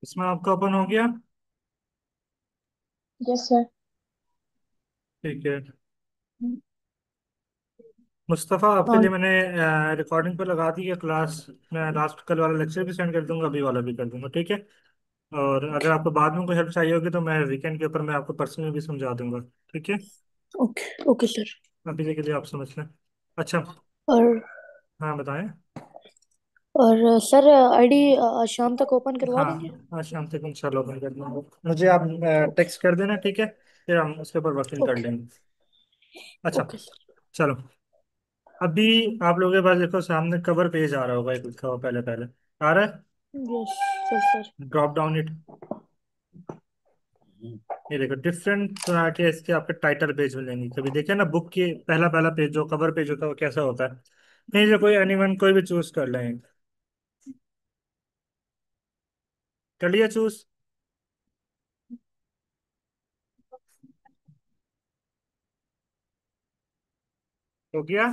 इसमें आपका ओपन हो गया। Yes sir. ठीक है। मुस्तफ़ा, आपके हाँ। लिए मैंने रिकॉर्डिंग पर लगा दी है क्लास। मैं लास्ट कल वाला लेक्चर भी सेंड कर दूंगा, अभी वाला भी कर दूंगा, ठीक है। और अगर आपको बाद में कोई हेल्प चाहिए होगी तो मैं वीकेंड के ऊपर मैं आपको पर्सनली भी समझा दूंगा। ठीक है। Okay okay sir. अभी के लिए आप समझ लें। अच्छा। और हाँ, बताएं। और सर आईडी शाम तक ओपन करवा हाँ, देंगे। आज शाम तक इंशाल्लाह ओपन कर दूंगा। मुझे आप ओके टेक्स्ट कर देना, ठीक है। फिर हम उसके ऊपर वर्किंग कर ओके लेंगे। अच्छा। Okay sir. चलो। अभी आप लोगों के पास देखो सामने कवर पेज आ रहा होगा, एक लिखा हुआ पहले पहले आ रहा है। Yes yes sir. Drop down it. ये देखो डिफरेंट तरह के इसके आपके टाइटल पेज मिलेंगे। कभी देखे ना बुक की पहला पहला पेज जो कवर पेज होता है वो कैसा होता है। नहीं, जो कोई एनीवन कोई भी चूज कर लें। कर लिया चूज। हो गया।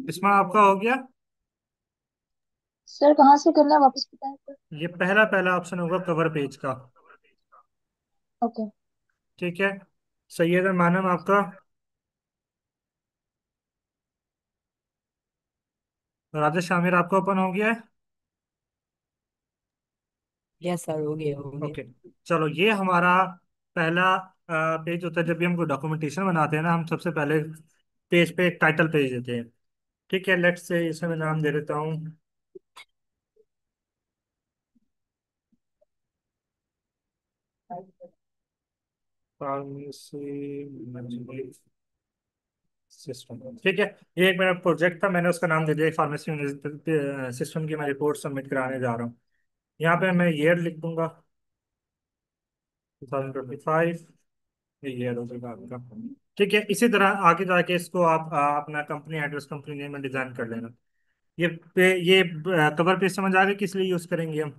इसमें आपका हो गया। सर कहाँ से करना है वापस बताएं सर। ये पहला पहला ऑप्शन होगा कवर पेज का। ओके। ठीक है। सैयद मानम आपका। राजेश आमिर आपका ओपन हो गया है। यस सर, हो गया हो गया। ओके। चलो, ये हमारा पहला पेज होता है। जब भी हम कोई डॉक्यूमेंटेशन बनाते हैं ना, हम सबसे पहले पेज पे एक टाइटल पेज देते हैं। ठीक है, लेट्स से इसे मैं नाम दे देता हूँ फार्मेसी मैनेजमेंट सिस्टम। ठीक है। ये एक मेरा प्रोजेक्ट था, मैंने उसका नाम दे दिया फार्मेसी सिस्टम की। मैं रिपोर्ट सबमिट कराने जा रहा हूँ। यहाँ पे मैं ईयर लिख दूंगा 2025। ये ईयर हो जाएगा आपका। ठीक है। इसी तरह आगे जाके इसको आप अपना कंपनी एड्रेस कंपनी नेम में डिजाइन कर लेना। ये कवर पेज समझ आ गया किस लिए यूज करेंगे हम।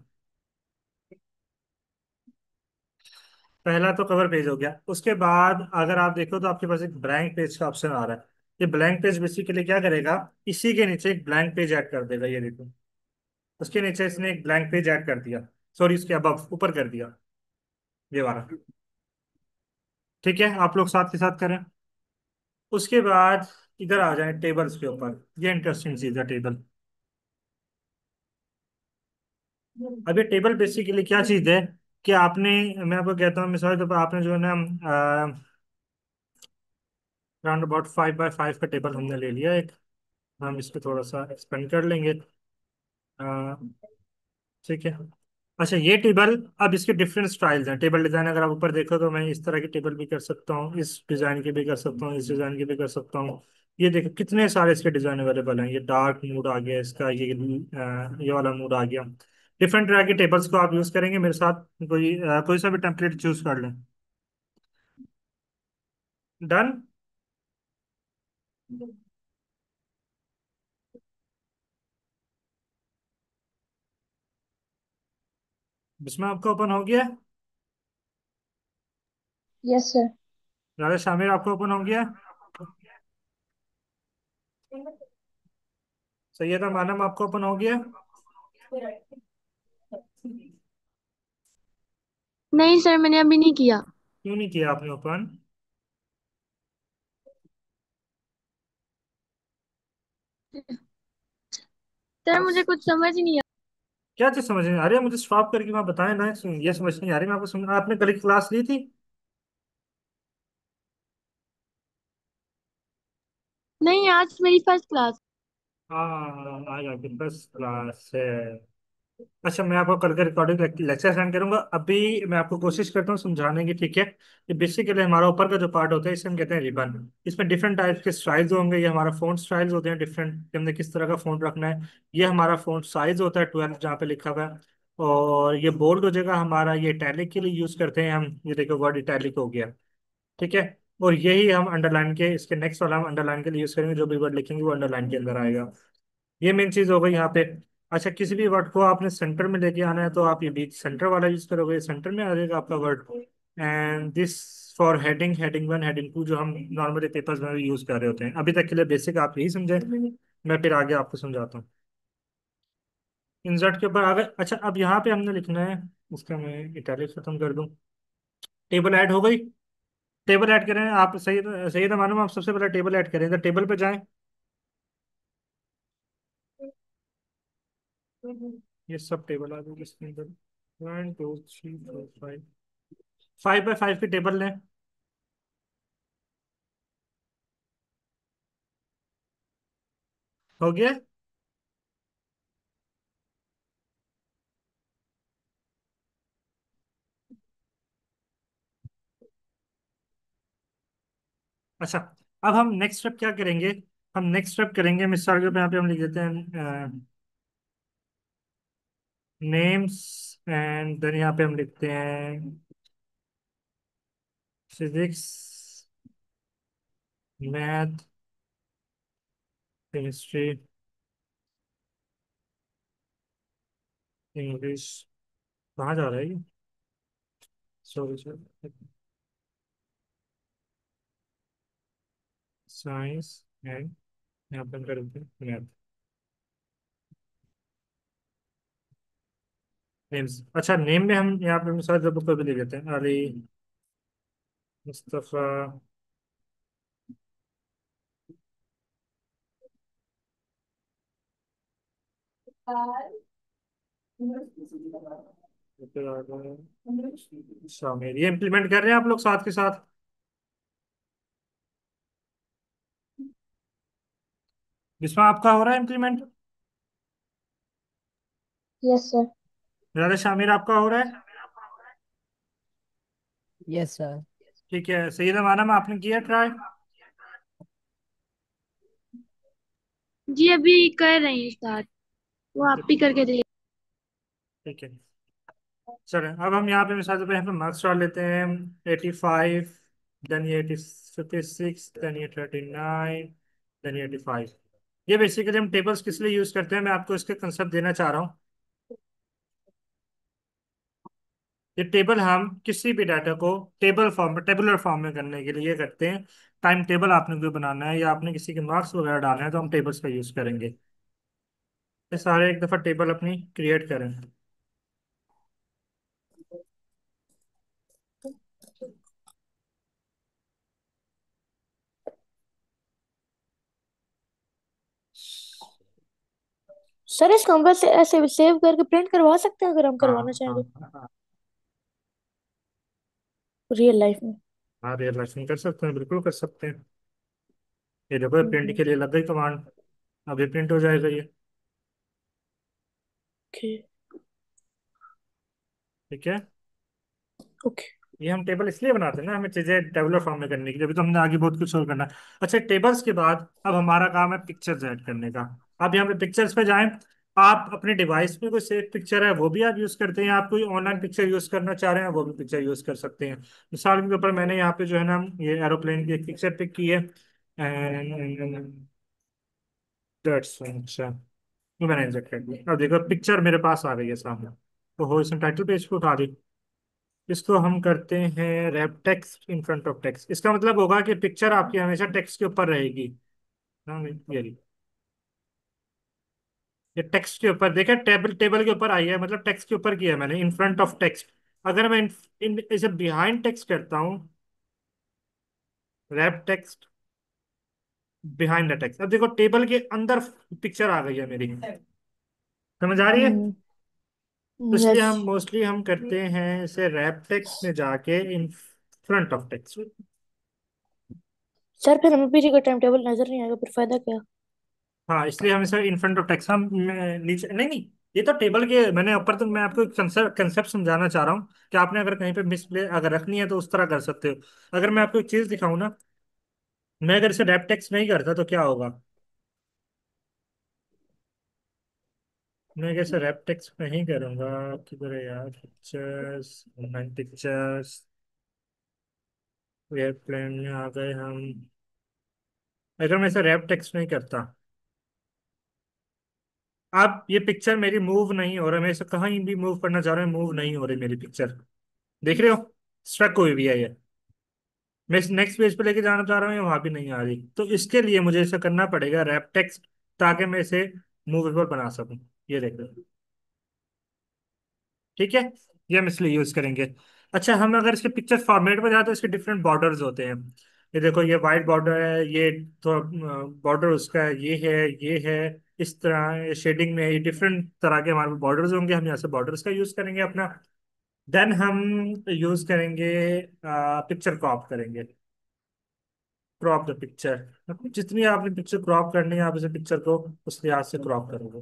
पहला तो कवर पेज हो गया। उसके बाद अगर आप देखो तो आपके पास एक ब्लैंक पेज का ऑप्शन आ रहा है। ये ब्लैंक पेज बेसिकली क्या करेगा, इसी के नीचे एक ब्लैंक पेज ऐड कर देगा। ये देखो, उसके नीचे इसने एक ब्लैंक पेज ऐड कर दिया। सॉरी, इसके अब ऊपर कर दिया ये वाला। ठीक है, आप लोग साथ के साथ करें। उसके बाद इधर आ जाए टेबल्स के ऊपर। ये इंटरेस्टिंग चीज है टेबल। अब ये टेबल बेसिकली क्या चीज है कि आपने, मैं आपको कहता हूँ मिसाल के तौर पर आपने जो है ना राउंड अबाउट 5 बाय 5 का टेबल हमने ले लिया एक। हम इसको थोड़ा सा एक्सपेंड कर लेंगे। अ, ठीक है। अच्छा, ये टेबल अब इसके डिफरेंट स्टाइल्स हैं। टेबल डिजाइन अगर आप ऊपर देखो तो मैं इस तरह की टेबल भी कर सकता हूँ, इस डिजाइन की भी कर सकता हूँ, इस डिजाइन की भी कर सकता हूँ। ये देखो कितने सारे इसके डिजाइन अवेलेबल हैं। ये डार्क मूड आ गया इसका, ये वाला मूड आ गया। डिफरेंट तरह के टेबल्स को आप यूज करेंगे मेरे साथ। कोई सा भी टेम्पलेट चूज कर लें। डन। इसमें आपका ओपन हो गया। Yes sir. राजा शामिर आपका ओपन हो गया। सैयदा मानम आपका ओपन हो गया। नहीं सर, मैंने अभी नहीं किया। क्यों नहीं किया आपने ओपन। सर आप मुझे कुछ समझ नहीं आ। क्या चीज समझ नहीं आ रही है, मुझे स्टॉप करके मैं बताएं ना। ये समझ नहीं आ रही, मैं आपको समझ, आपने कल की क्लास ली थी। नहीं, आज मेरी फर्स्ट क्लास। हाँ, आज आपकी बस क्लास है। अच्छा, मैं आपको कल का रिकॉर्डिंग लेक्चर सेंड करूंगा। अभी मैं आपको कोशिश करता हूँ समझाने की, ठीक है। ये बेसिकली हमारा ऊपर का जो पार्ट होता है इसे हम कहते हैं रिबन। इसमें डिफरेंट टाइप्स के स्टाइल्स होंगे। ये हमारा फोन स्टाइल्स होते हैं डिफरेंट, कि हमने किस तरह का फोन रखना है। ये हमारा फोन साइज होता है 12 जहाँ पे लिखा हुआ है। और ये बोल्ड हो जाएगा हमारा। ये इटैलिक के लिए यूज करते हैं हम। ये देखो वर्ड इटैलिक हो गया। ठीक है। और यही हम अंडरलाइन के, इसके नेक्स्ट वाला हम अंडरलाइन के लिए यूज करेंगे। जो भी वर्ड लिखेंगे वो अंडरलाइन के अंदर आएगा। ये मेन चीज हो गई यहाँ पे। अच्छा, किसी भी वर्ड को आपने सेंटर में लेके आना है तो आप ये बीच सेंटर वाला यूज करोगे, सेंटर में आ जाएगा आपका word. And this for heading, heading 1 heading 2, जो हम नॉर्मली पेपर्स में भी यूज कर रहे होते हैं। अभी तक के लिए बेसिक आप यही समझे। मैं फिर आगे आपको समझाता हूँ। इंसर्ट के ऊपर आ गए। अच्छा, अब यहाँ पे हमने लिखना है, इसका मैं इटैलिक खत्म कर दूँ। टेबल ऐड हो गई। टेबल ऐड करें आप, सही सही था मालूम, आप सबसे पहले टेबल ऐड करें तो टेबल पे जाएं। ये सब टेबल आ गई इसके अंदर। 1 2 3 4 5। 5 बाय 5 की टेबल लें। हो गया। अच्छा, अब हम नेक्स्ट स्टेप क्या करेंगे। हम नेक्स्ट स्टेप करेंगे, मिसाल के यहाँ पे हम लिख देते हैं नेम्स, एंड देन यहाँ पे हम लिखते हैं फिजिक्स, मैथ, केमिस्ट्री, इंग्लिश। कहाँ जा रहा है ये, सॉरी सर, साइंस एंड यहाँ पे हम कर देते हैं मैथ। नेम्स, अच्छा नेम में हम यहाँ पे मिसाल जब कोई भी लिख देते हैं, अली, मुस्तफ़ा, शामिल। ये इम्प्लीमेंट कर रहे हैं आप लोग साथ के साथ। जिसमें आपका हो रहा है इम्प्लीमेंट। Yes sir. ज्यादा शामिल आपका हो रहा है। Yes sir. ठीक है, सही जमाना में आपने किया ट्राई। जी अभी कर रहे हैं स्टार्ट। वो आप भी करके दे। ठीक है, चलें अब हम यहाँ पे मिसाल के यहाँ पे मार्क्स डाल लेते हैं। 85, देन ये 56, देन ये 39, देन ये 85। ये बेसिकली हम टेबल्स किस लिए यूज करते हैं, मैं आपको इसके कंसेप्ट देना चाह रहा हूँ। ये टेबल हम किसी भी डाटा को टेबल फॉर्म में, टेबुलर फॉर्म में करने के लिए करते हैं। टाइम टेबल आपने कोई बनाना है या आपने किसी के मार्क्स वगैरह डालना है तो हम टेबल्स का यूज करेंगे। ये सारे एक दफा टेबल अपनी क्रिएट करें। सर इसको हम वैसे ऐसे सेव करके प्रिंट करवा सकते हैं अगर हम हाँ करवाना चाहें हाँ तो, हाँ। रियल लाइफ में। हाँ, रियलाइजेशन कर सकते हैं, बिल्कुल कर सकते हैं। ये देखो, प्रिंट ओके। के लिए लग गई कमांड। अब ये प्रिंट हो जाएगा ये। ठीक है। ओके। ये हम टेबल इसलिए बनाते हैं ना, हमें चीजें टेबलर फॉर्म में करने के लिए। अभी तो हमने आगे बहुत कुछ और करना है। अच्छा, टेबल्स के बाद अब हमारा काम है पिक्चर्स ऐड करने का। अब यहाँ पे पिक्चर्स पे जाएं। आप अपने डिवाइस में कोई सेव पिक्चर है वो भी आप यूज करते हैं, आप कोई ऑनलाइन पिक्चर यूज करना चाह रहे हैं वो भी पिक्चर यूज कर सकते हैं। मिसाल के ऊपर मैंने यहाँ पे जो है ना ये एरोप्लेन की एक पिक्चर पिक की है। एंड दैट्स अच्छा, ये मैंने इंजेक्ट कर दिया। अब देखो पिक्चर मेरे पास आ गई है सामने। तो हो इसने टाइटल पेज पे उठा दी। इसको हम करते हैं wrap text in front of text. इसका मतलब होगा कि पिक्चर आपकी हमेशा टेक्स्ट के ऊपर रहेगी। हाँ, ये रही। ये टेक्स्ट के ऊपर देखे, टेबल टेबल के ऊपर आई है, मतलब टेक्स्ट के ऊपर किया है मैंने, इन फ्रंट ऑफ टेक्स्ट। अगर मैं इसे बिहाइंड टेक्स्ट करता हूँ, wrap text behind the text, अब देखो टेबल के अंदर पिक्चर आ गई है मेरी। समझ आ रही है। हम्म। तो इसलिए यस। हम मोस्टली हम करते हैं इसे रैप टेक्स्ट में जाके in front of text. Sir फिर हमें पीछे का टाइम टेबल नजर नहीं आएगा, फिर फायदा क्या? हाँ, इसलिए हम इसे इन फ्रंट ऑफ टेक्स्ट हम नीचे नहीं नहीं। ये तो टेबल के मैंने ऊपर, तो मैं आपको कंसेप्ट कंसेप्ट समझाना चाह रहा हूँ कि आपने अगर कहीं पे मिसप्ले अगर रखनी है तो उस तरह कर सकते हो। अगर मैं आपको एक चीज दिखाऊं ना, मैं अगर इसे रैप टेक्स्ट नहीं करता तो क्या होगा। मैं अगर इसे रैप टेक्स्ट नहीं करूंगा, किधर है यार पिक्चर्स, ऑनलाइन पिक्चर्स, एयरप्लेन में आ गए हम। अगर मैं इसे रैप टेक्स्ट नहीं करता, अब ये पिक्चर मेरी मूव नहीं हो रहा, मैं इसे कहीं भी मूव करना चाह रहा हूँ, मूव नहीं हो रही मेरी पिक्चर। देख रहे हो, स्ट्रक हुई भी है ये। मैं नेक्स्ट पेज पे लेके जाना चाह रहा हूँ, वहां भी नहीं आ रही। तो इसके लिए मुझे ऐसा करना पड़ेगा रैप टेक्स्ट ताकि मैं इसे मूवेबल बना सकूं। ये देख लो। ठीक है, ये हम इसलिए यूज करेंगे। अच्छा, हम अगर इसके पिक्चर फॉर्मेट में जाए तो इसके डिफरेंट बॉर्डर्स होते हैं। ये देखो, ये वाइट बॉर्डर है, ये तो बॉर्डर उसका है, ये है, इस तरह शेडिंग में ये डिफरेंट तरह के हमारे बॉर्डर्स होंगे। हम यहाँ से बॉर्डर्स का यूज करेंगे अपना। देन हम यूज करेंगे, पिक्चर क्रॉप करेंगे। क्रॉप द पिक्चर, जितनी आपने पिक्चर क्रॉप करनी है आप इसे पिक्चर को उस लिहाज से क्रॉप करोगे।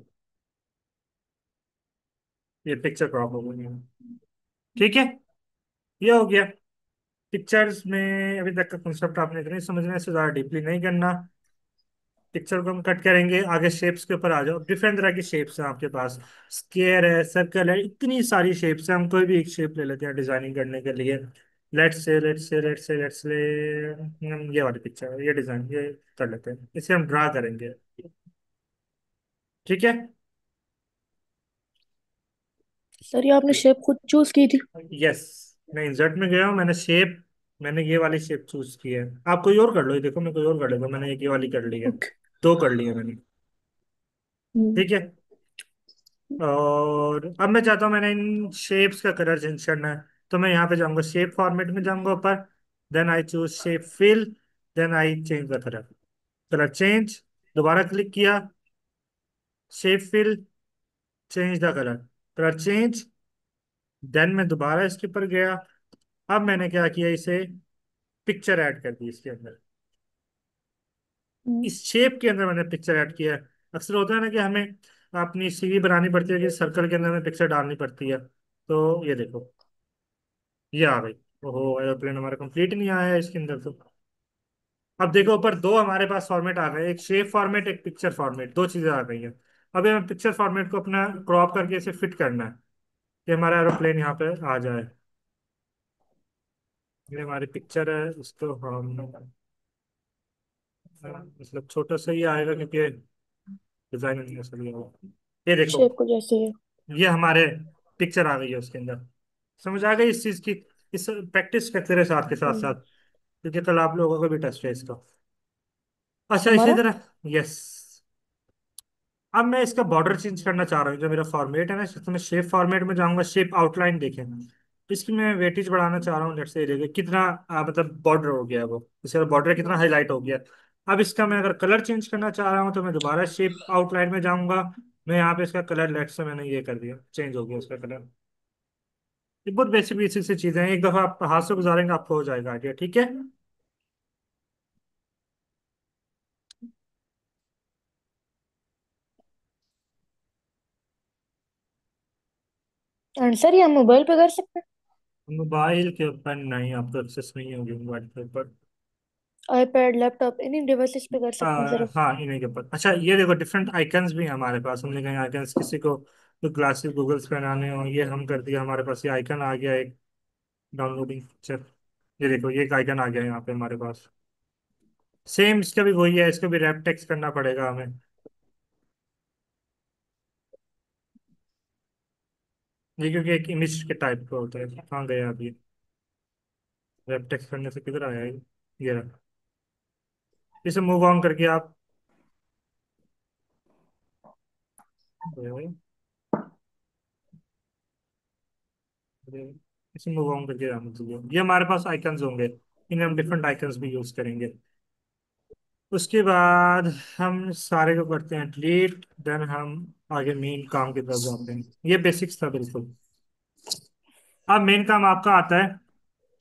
ये पिक्चर क्रॉप हो गई है। ठीक है, ये हो गया। पिक्चर्स में अभी तक का कंसेप्ट आपने इतना ही समझना है, इससे ज़्यादा डीपली नहीं करना। पिक्चर को हम कट करेंगे, आगे शेप्स के ऊपर आ जाओ। डिफरेंट तरह की शेप्स हैं आपके पास। स्क्वायर है, सर्कल है, इतनी सारी शेप्स हैं। हम कोई भी एक शेप ले लेते हैं डिजाइनिंग करने के लिए। लेट्स ले ये वाली पिक्चर, ये डिजाइन ये कर लेते हैं, इसे हम ड्रा करेंगे। ठीक है। सर ये आपने शेप खुद चूज की थी? यस, मैं इंसर्ट में गया हूँ, मैंने ये वाली शेप चूज की है। आप कोई और कर लो, ये देखो मैं कोई और कर लेता हूँ। मैंने एक ये वाली कर ली है, ओके। दो कर ली है मैंने। हम्म। ठीक है। और अब मैं चाहता हूँ मैंने इन शेप्स का कलर चेंज करना है। तो मैं यहाँ पे जाऊंगा, शेप फॉर्मेट में जाऊंगा ऊपर। Then I choose shape fill. Then I change the colour. Colour change, दोबारा क्लिक किया, shape fill, change the colour, colour change. Then मैं दोबारा इसके ऊपर गया। अब मैंने क्या किया, इसे पिक्चर ऐड कर दी इसके अंदर। हम्म। इस शेप के अंदर मैंने पिक्चर ऐड किया है। अक्सर होता है ना कि हमें अपनी सीवी बनानी पड़ती है कि सर्कल के अंदर में पिक्चर डालनी पड़ती है। तो ये देखो, ये आ गई। ओहो, एरोप्लेन हमारा कंप्लीट नहीं आया है इसके अंदर तो। अब देखो, ऊपर दो हमारे पास फॉर्मेट आ गए, एक शेप फॉर्मेट, एक पिक्चर फॉर्मेट, दो चीजें आ गई हैं। अभी हमें पिक्चर फॉर्मेट को अपना क्रॉप करके इसे फिट करना है कि हमारा एरोप्लेन यहाँ पे आ जाए। ये हमारी पिक्चर है, इसको हम मतलब छोटा सा ही आएगा क्योंकि डिजाइन नहीं है सही होगा। ये देखो, शेप को जैसे है। ये हमारे पिक्चर आ गई है उसके अंदर। समझ आ गई इस चीज की। इस प्रैक्टिस करते रहे साथ के साथ हम्म। साथ, क्योंकि कल आप लोगों का भी टेस्ट है इसका। अच्छा, इसी हमारा। तरह। यस। अब मैं इसका बॉर्डर चेंज करना चाह रहा हूँ। जो मेरा फॉर्मेट है ना, इसमें मैं शेप फॉर्मेट में जाऊंगा, शेप आउटलाइन देखें। इसकी मैं वेटेज बढ़ाना चाह रहा हूँ। लेट्स से देखिए कितना मतलब बॉर्डर हो गया है वो, इसका बॉर्डर कितना हाईलाइट हो गया। अब इसका मैं अगर कलर चेंज करना चाह रहा हूँ तो मैं दोबारा शेप आउटलाइन में जाऊंगा। मैं यहाँ पे इसका कलर, लेट्स से मैंने ये कर दिया, चेंज हो गया इसका कलर। ये बहुत बेसिक बेसिक सी चीजें हैं, एक दफा आप हाथ से गुजारेंगे आपको हो जाएगा आइडिया। ठीक है। आंसर ये हम मोबाइल पे कर सकते मोबाइल के ऊपर नहीं, आपको एक्सेस नहीं होगी मोबाइल के ऊपर। हैं? आईपैड, लैपटॉप, इन्हीं डिवाइसेस पे कर सकते हैं सर। हाँ, इन्हीं के ऊपर। अच्छा, ये देखो डिफरेंट आइकन्स भी हैं हमारे पास। हमने कहीं आइकन्स, किसी को तो ग्लासेस गूगल्स पहनाने हो, ये हम कर दिया, हमारे पास ये आइकन आ गया एक, डाउनलोडिंग पिक्चर। ये देखो, ये एक आइकन आ गया यहाँ पे हमारे पास। सेम इसका भी वही है, इसको भी रैप टेक्स्ट करना पड़ेगा हमें। ये क्योंकि एक इमेज के टाइप का होता है। कहाँ गया अभी, रैप टेक्स्ट करने से किधर आया ये रहा। इसे मूव ऑन करके आप, इसे मूव ऑन करके जाना चाहिए। ये हमारे पास आइकन्स होंगे, इन्हें हम डिफरेंट आइकन्स भी यूज करेंगे। उसके बाद हम सारे को करते हैं डिलीट। देन हम आगे मेन काम की तरफ जाते हैं। ये बेसिक्स था बिल्कुल। अब मेन काम आपका आता है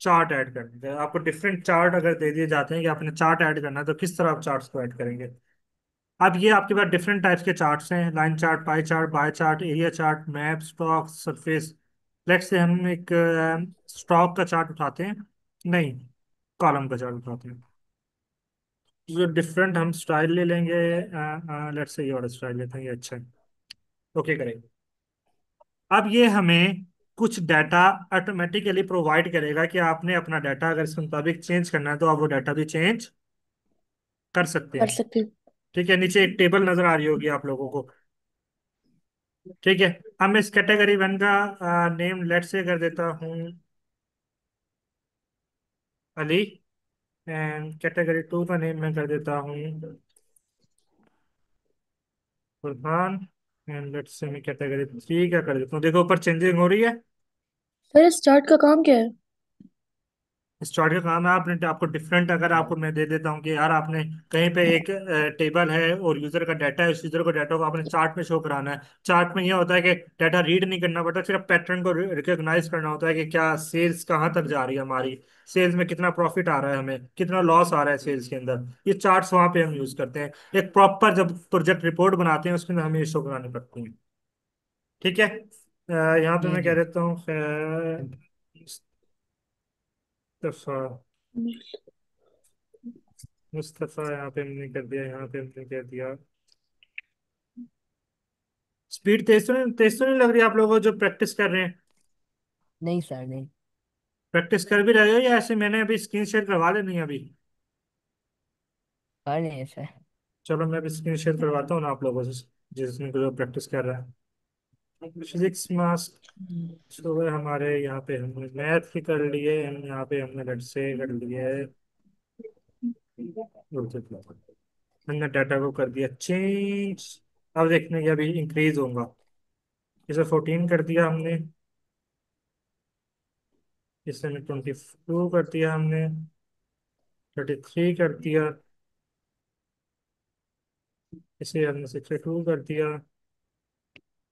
चार्ट ऐड करने का। आपको डिफरेंट चार्ट अगर दे दिए जाते हैं कि आपने चार्ट ऐड करना है, तो किस तरह आप चार्ट्स को ऐड करेंगे। अब ये आपके पास डिफरेंट टाइप्स के चार्ट्स हैं, line chart, pie chart, bar chart, area chart, map, stock, surface. Let's से हम एक स्टॉक का चार्ट उठाते हैं, नहीं, कॉलम का चार्ट उठाते हैं। जो डिफरेंट हम स्टाइल ले लेंगे, लेट्स से ये वाला स्टाइल लेते हैं, ये अच्छा है। ओके करेंगे। अब ये हमें कुछ डाटा ऑटोमेटिकली प्रोवाइड करेगा कि आपने अपना डाटा अगर इसके मुताबिक चेंज करना है तो आप वो डाटा भी चेंज कर सकते कर हैं। सकते हैं। ठीक है, नीचे एक टेबल नजर आ रही होगी आप लोगों को। ठीक है। अब मैं इस कैटेगरी वन का नेम लेट से कर देता हूँ अली। एंड कैटेगरी टू का नेम मैं कर देता हूँ फरहान, एंड लेट्स से मैं कैटेगरी 3 क्या कर देता हूँ, देखो ऊपर चेंजिंग हो रही है। सर इस चार्ट का काम क्या है? स्टार्ट का काम है, आपने आपको डिफरेंट, अगर आपको मैं दे देता हूँ कि यार आपने कहीं पे एक टेबल है और यूजर का डाटा है, उस यूजर को डाटा को आपने चार्ट में शो कराना है। चार्ट में यह होता है कि डाटा रीड नहीं करना पड़ता, सिर्फ पैटर्न को रिकॉग्नाइज करना होता है कि क्या सेल्स कहाँ तक जा रही है हमारी, सेल्स में कितना प्रॉफिट आ रहा है, हमें कितना लॉस आ रहा है सेल्स के अंदर। ये चार्ट्स वहां पे हम यूज करते हैं। एक प्रॉपर जब प्रोजेक्ट रिपोर्ट बनाते हैं उसके अंदर हमें ये शो करानी पड़ती है। ठीक है, यहाँ पे जी मैं कह जी। देता हूँ मुस्तफा। मुस्तफा यहाँ पे हमने कर दिया, यहाँ पे हमने कह दिया। स्पीड तेज तो नहीं लग रही आप लोगों को जो प्रैक्टिस कर रहे हैं? नहीं सर नहीं। प्रैक्टिस कर भी रहे हो या ऐसे मैंने अभी स्क्रीन शेयर करवा लेनी है अभी? कर रहे हैं सर। चलो मैं अभी स्क्रीन शेयर करवाता हूँ ना आप लोगों से, जिसमें जो प्रैक्टिस कर रहा है। फिजिक्स मास तो है हमारे, यहाँ पे हमने मैथ भी कर लिए, हम यहाँ पे हमने लेट से कर लिए। हमने डाटा को कर दिया चेंज। अब देखने की अभी इंक्रीज होगा, इसे 14 कर दिया हमने, इसे में 22 कर दिया हमने, 33 कर दिया, इसे हमने 62 कर दिया,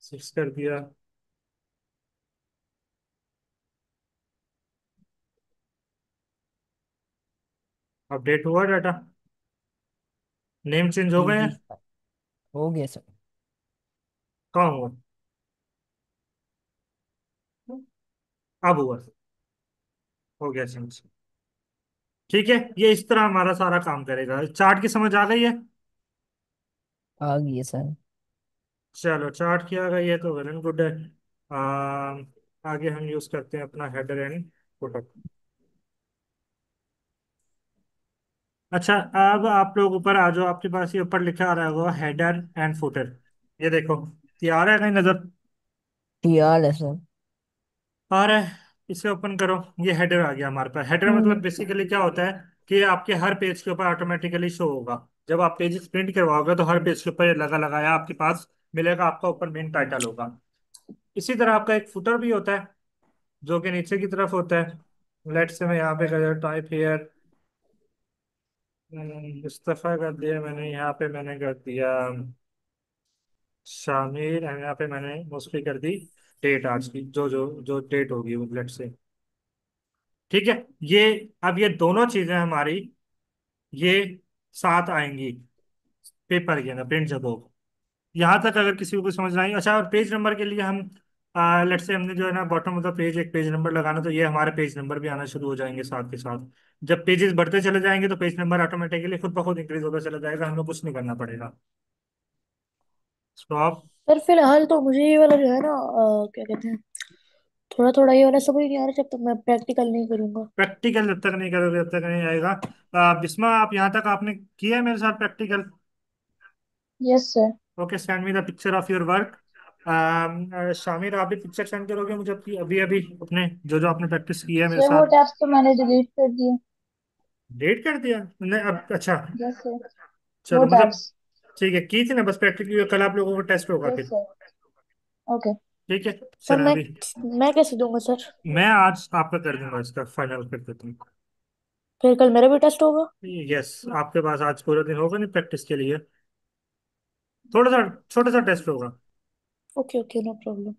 6 कर दिया। अपडेट हुआ डाटा, नेम चेंज हो जी गए जी हैं। सर, हो गया सर। कहाँ हुआ? अब हुआ, हो गया चेंज। ठीक है, ये इस तरह हमारा सारा काम करेगा। चार्ट की समझ आ गई है? आ गया सर। चलो चार्ट की आ गई है तो वेल एंड गुड है। आगे हम यूज करते हैं अपना हेडर एंड फुटर। अच्छा, अब आप लोग ऊपर आ जाओ, आपके पास ये ऊपर लिखा आ रहा होगा हेडर एंड फुटर। ये देखो, ये आ रहा है कहीं नजर? तैयार है सर। आ रहा है, इसे ओपन करो। ये हेडर आ गया हमारे पास। हेडर मतलब हम्म। बेसिकली क्या होता है कि आपके हर पेज के ऊपर ऑटोमेटिकली शो होगा। जब आप पेज प्रिंट करवाओगे तो हर पेज के ऊपर ये लगा लगाया आपके पास मिलेगा, आपका ऊपर मेन टाइटल होगा। इसी तरह आपका एक फुटर भी होता है जो कि नीचे की तरफ होता है। लेट्स से मैं यहाँ पे कर टाइप हेयर, इस्तीफा कर दिया मैंने, यहाँ पे मैंने कर दिया शामिर, and यहाँ पे मैंने मोस्टली कर दी डेट, आज की जो जो जो डेट होगी वो लेट्स से। ठीक है, ये अब ये दोनों चीजें हमारी ये साथ आएंगी पेपर के अंदर, प्रिंट जब होगा। यहाँ तक अगर किसी को समझ ना आई। अच्छा, और पेज नंबर के लिए हम लेट्स से हमने जो है ना बॉटम ऑफ द पेज एक पेज नंबर लगाना, तो ये हमारे पेज नंबर भी आना शुरू हो जाएंगे साथ के साथ। जब पेजेस बढ़ते चले जाएंगे तो पेज नंबर ऑटोमेटिकली खुद ब खुद इंक्रीज होता चला जाएगा, हमें कुछ नहीं करना पड़ेगा। स्टॉप। सर फिलहाल तो मुझे ये वाला जो है ना क्या कहते हैं, थोड़ा थोड़ा ये वाला समझ नहीं आ रहा जब तक मैं प्रैक्टिकल नहीं करूंगा। प्रैक्टिकल जब तक नहीं करोगे तब तक नहीं आएगा। बिस्मा, आप यहाँ तक आपने किया है मेरे साथ practical? Yes sir. Okay, send me the picture of your work. Shamir, आप भी पिक्चर सेंड करोगे मुझे अभी अभी अभी अपने जो जो आपने प्रैक्टिस की है मेरे सर वो साथ? टैब्स तो मैंने डिलीट कर दिए। डेट कर दिया नहीं अब? अच्छा, यस सर। नो चलो मतलब टैब्स। ठीक है, की थी ना बस प्रैक्टिकली, कल आप लोगों को टेस्ट होगा यस फिर। सर। ओके। ठीक है, सर चलें अभी। मैं कैसे दूंगा सर? मैं आज आपका कर दूंगा, इसका फाइनल कर देता हूँ। फिर कल मेरा भी टेस्ट होगा? यस, आपके पास आज पूरा दिन होगा नहीं प्रैक्टिस के लिए, थोड़ा सा छोटा सा टेस्ट होगा। Okay okay, no problem.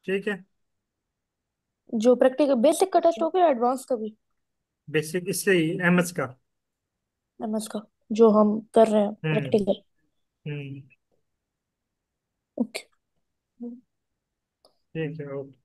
ठीक है, जो प्रैक्टिकल बेसिक का टेस्ट होगा या एडवांस का भी? बेसिक इससे ही एमएस का। एमएस का जो हम कर रहे हैं हम्म। प्रैक्टिकल? हम्म। ओके। ठीक है, ओके।